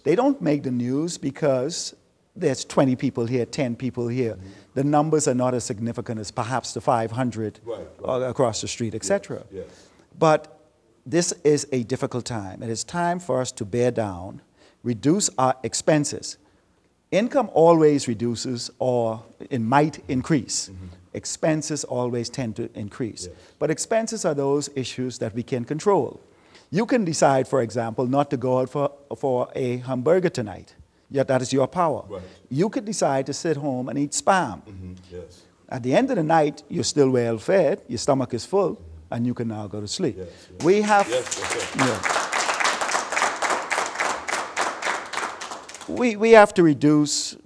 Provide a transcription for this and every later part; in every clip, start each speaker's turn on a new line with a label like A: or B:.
A: They don't make the news because there's 20 people here, 10 people here. The numbers are not as significant as perhaps the 500 across the street, etc.
B: Yes.
A: But this is a difficult time. It is time for us to bear down, reduce our expenses. Income always reduces or it might increase. Expenses always tend to increase.
B: Yes.
A: But expenses are those issues that we can control. You can decide, for example, not to go out for a hamburger tonight. Yet that is your power.
B: Right.
A: You could decide to sit home and eat Spam.
B: Yes.
A: At the end of the night, you're still well fed, your stomach is full, and you can now go to sleep.
B: Yes, yes.
A: We have, we have to reduce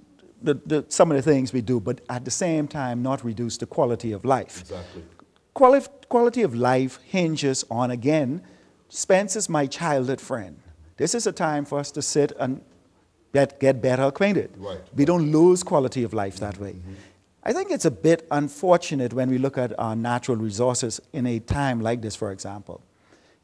A: some of the things we do, but at the same time not reduce the quality of life.
B: Exactly.
A: Quality of life hinges on, again, Spence is my childhood friend. This is a time for us to sit and get better acquainted.
B: Right.
A: We don't lose quality of life that way. I think it's a bit unfortunate when we look at our natural resources in a time like this, for example.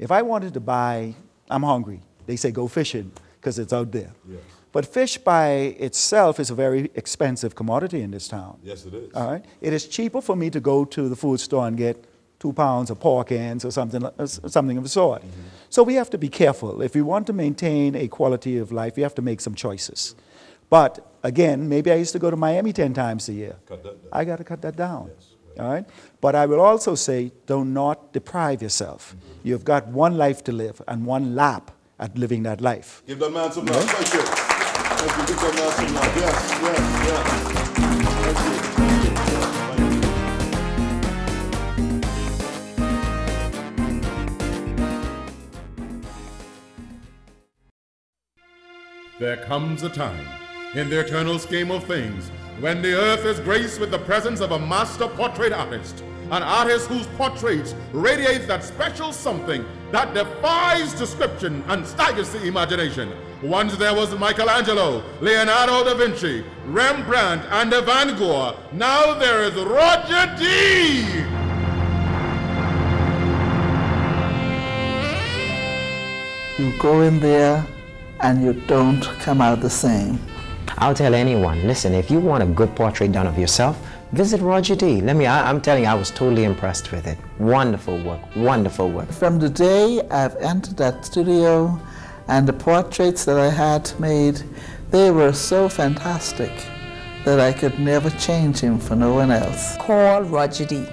A: If I wanted to buy, I'm hungry, they say go fishing because it's out there.
B: Yes.
A: But fish by itself is a very expensive commodity in this town.
B: Yes, it is.
A: All right? It is cheaper for me to go to the food store and get 2 pounds of pork ends or something of the sort. So we have to be careful. If we want to maintain a quality of life, we have to make some choices. But again, maybe I used to go to Miami 10 times a year.
B: Cut that down.
A: I got to cut that down.
B: Yes,
A: All right? But I will also say, do not deprive yourself. You've got one life to live and one lap at living that life.
B: Give that man some love. Thank you. Thank you. Give that man some love. Yes, yes, yes. Thank you.
C: There comes a time in the eternal scheme of things when the earth is graced with the presence of a master portrait artist, an artist whose portraits radiate that special something that defies description and staggers the imagination. Once there was Michelangelo, Leonardo da Vinci, Rembrandt, and Van Gogh. Now there is Roger D.
D: You go in there and you don't come out the same.
E: I'll tell anyone, listen, if you want a good portrait done of yourself, visit Roger D. I'm telling you, I was totally impressed with it. Wonderful work, wonderful work.
D: From the day I've entered that studio and the portraits that I had made, they were so fantastic that I could never change him for no one else.
F: Call Roger D.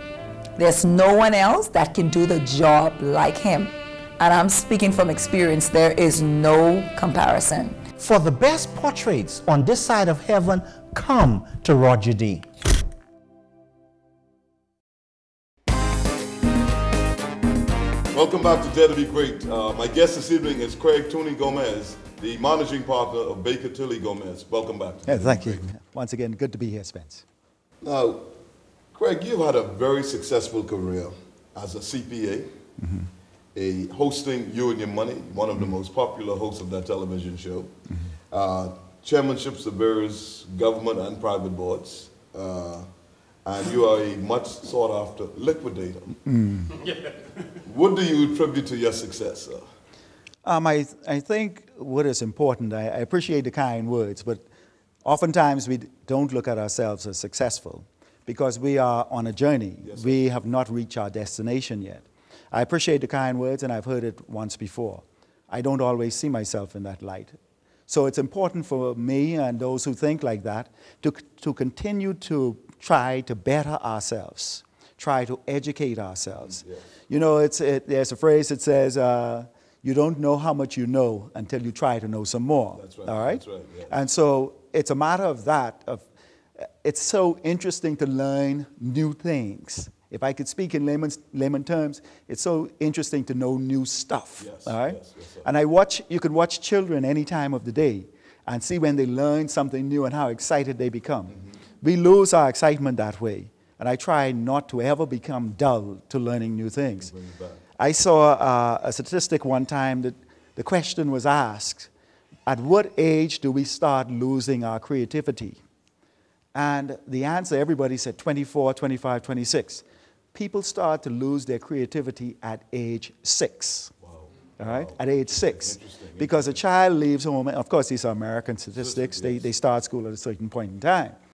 F: There's no one else that can do the job like him. And I'm speaking from experience, there is no comparison.
G: For the best portraits on this side of heaven, come to Roger D.
B: Welcome back to Dare to Be Great. My guest this evening is Craig Tooney Gomez, the managing partner of Baker Tilly Gomez. Welcome back.
A: Yeah, thank you. Once again, good to be here, Spence.
B: Now, Craig, you've had a very successful career as a CPA, hosting You and Your Money, one of the most popular hosts of that television show, chairmanships of various government and private boards, and you are a much sought after liquidator. What do you attribute to your success, sir?
A: I think what is important, I appreciate the kind words, but oftentimes we don't look at ourselves as successful because we are on a journey.
B: Yes,
A: we have not reached our destination yet. I appreciate the kind words, and I've heard it once before. I don't always see myself in that light. So it's important for me and those who think like that to continue to try to better ourselves, try to educate ourselves.
B: Yes.
A: You know, there's a phrase that says, you don't know how much you know until you try to know some more.
B: That's right.
A: All right?
B: That's right, yeah.
A: And so it's a matter of that. It's so interesting to learn new things. If I could speak in layman terms, it's so interesting to know new stuff.
B: Yes,
A: all right?
B: yes, sir.
A: And you could watch children any time of the day and see when they learn something new and how excited they become. We lose our excitement that way. And I try not to ever become dull to learning new things.
B: Bring it back.
A: I saw a statistic one time that the question was asked, at what age do we start losing our creativity? And the answer, everybody said 24, 25, 26. People start to lose their creativity at age 6.
B: Wow.
A: all right, at age 6. Because a child leaves home, of course these are American statistics, they start school at a certain point in time.